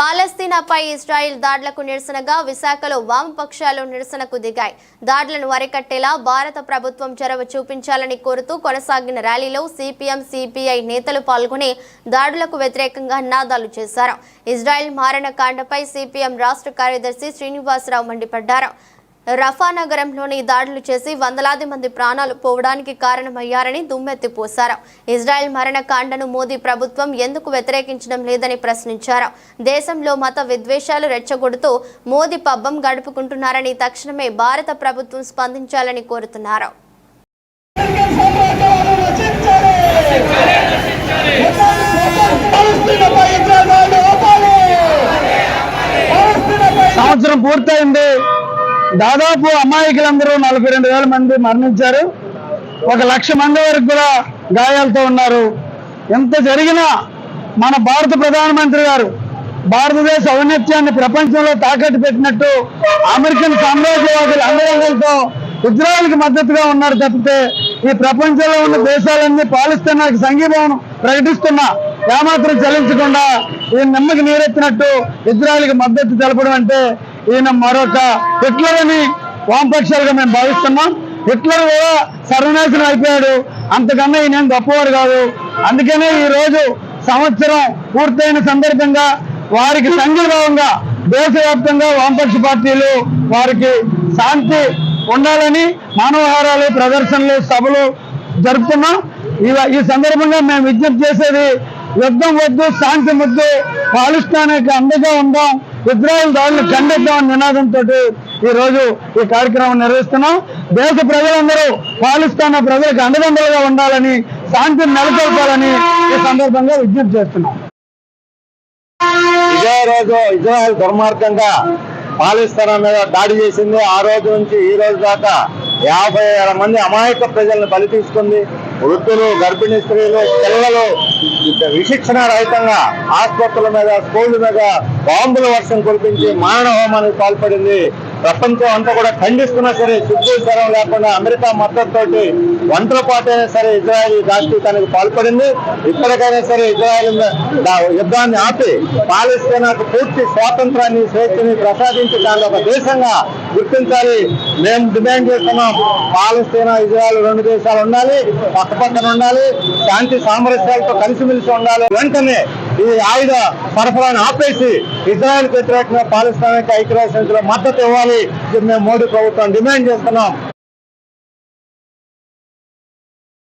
పాలస్తీనాపై Israel దాడులకు నిరసనగా విశాఖలో వామపక్షాలు నిరసనకు దిగాయి. దాడులను అరికట్టేలా భారత ప్రభుత్వం చొరవ చూపించాలని కోరుతూ కొనసాగిన ర్యాలీలో సిపిఎం, సిపిఐ నేతలు పాల్గొని దాడులకు వ్యతిరేకంగా నినాదాలు చేశారు. ఇజ్రాయెల్ మారణకాండపై సిపిఎం రాష్ట్ర కార్యదర్శి శ్రీనివాసరావు మండిపడ్డారు. రఫా నగరంలోని దాడులు చేసి వందలాది మంది ప్రాణాలు పోవడానికి కారణమయ్యారని దుమ్మెత్తిపోశారు. ఇజ్రాయెల్ మరణకాండను మోదీ ప్రభుత్వం ఎందుకు వ్యతిరేకించడం లేదని ప్రశ్నించారు. దేశంలో మత విద్వేషాలు రెచ్చగొడుతూ మోదీ పబ్బం గడుపుకుంటున్నారని తక్షణమే భారత ప్రభుత్వం స్పందించాలని కోరుతున్నారు. సంవత్సరం పూర్తయింది. దాదాపు అమాయకులందరూ 42,000 మంది మరణించారు. 1,00,000 మంది వరకు కూడా గాయాలతో ఉన్నారు. ఎంత జరిగినా మన భారత ప్రధానమంత్రి గారు భారతదేశ ఔన్నత్యాన్ని ప్రపంచంలో తాకట్టు పెట్టినట్టు అమెరికన్ సామ్రాజ్యవాదుల అండదండలతో ఇజ్రాయెల్కి మద్దతుగా ఉన్నారు తప్పితే ఈ ప్రపంచంలో ఉన్న దేశాలన్నీ పాలస్తీనాకి సంఘీభావం ప్రకటిస్తున్నా ఏమాత్రం చలించకుండా ఈయన నిమ్మకి నీరెత్తినట్టు ఇజ్రాయెల్కి మద్దతు తెలపడం అంటే ఈయన మరొక హిట్లర్ అని వామపక్షాలుగా మేము భావిస్తున్నాం. హిట్లర్ కూడా సర్వనాశనం అయిపోయాడు. అంతకన్నా ఈయన గొప్పవాడు కాదు. అందుకనే ఈ రోజు సంవత్సరం పూర్తయిన సందర్భంగా వారికి సంఘీభావంగా దేశవ్యాప్తంగా వామపక్ష పార్టీలు వారికి శాంతి ఉండాలని మానవహారాలు, ప్రదర్శనలు, సభలు జరుపుతున్నాం. ఈ సందర్భంగా మేము విజ్ఞప్తి చేసేది యుద్ధం వద్దు, శాంతి వద్దు, పాలస్తీనాకి అండగా ఉందాం, ఇజ్రాయెల్ దాడులను ఖండిద్దామని నినాదంతో ఈ రోజు ఈ కార్యక్రమం నిర్వహిస్తున్నాం. దేశ ప్రజలందరూ పాలస్తీనా ప్రజలకు అండదండలుగా ఉండాలని, శాంతిని నెలకొల్పాలని ఈ సందర్భంగా విజ్ఞప్తి చేస్తున్నాం. ఇదే రోజు ఇజ్రాయెల్ దుర్మార్గంగా పాలస్తీనా మీద దాడి చేసింది. ఆ రోజు నుంచి ఈ రోజు దాకా 50,000 మంది అమాయక ప్రజలను బలి తీసుకుంది. వృద్ధులు, గర్భిణీ స్త్రీలు, పిల్లలు విశిక్షణ రహితంగా ఆసుపత్రుల మీద, స్కూళ్ళ మీద బాంబుల వర్షం కురిపించి మారణ హోమానికి పాల్పడింది. ప్రపంచం అంతా కూడా ఖండిస్తున్నా సరే సిగ్గుచరం లేకుండా అమెరికా మద్దతుతోటి ఒంటరి పాటైనా సరే ఇజ్రాయెల్ దాష్టీకానికి పాల్పడింది. ఇప్పటికైనా సరే ఇజ్రాయెల్ యుద్ధాన్ని ఆపి పాలస్తీనాకు పూర్తి స్వాతంత్రాన్ని, స్వేచ్ఛని ప్రసాదించి దాన్ని ఒక దేశంగా గుర్తించాలి. మేము డిమాండ్ చేస్తున్నాం. పాలస్తీనా, ఇజ్రాయెల్ 2 దేశాలు ఉండాలి, పక్క పక్కన ఉండాలి, శాంతి సామరస్యాలతో కలిసిమెలిసి ఉండాలి. వెంటనే ఈ ఆయుధ సరఫరాను ఆపేసి ఇజ్రాయెల్ వ్యతిరేకంగా పాలస్తీనాకి ఐక్యరాజ్య సమితిలో మద్దతు ఇవ్వాలి. మేము మోడీ ప్రభుత్వం డిమాండ్ చేస్తున్నాం.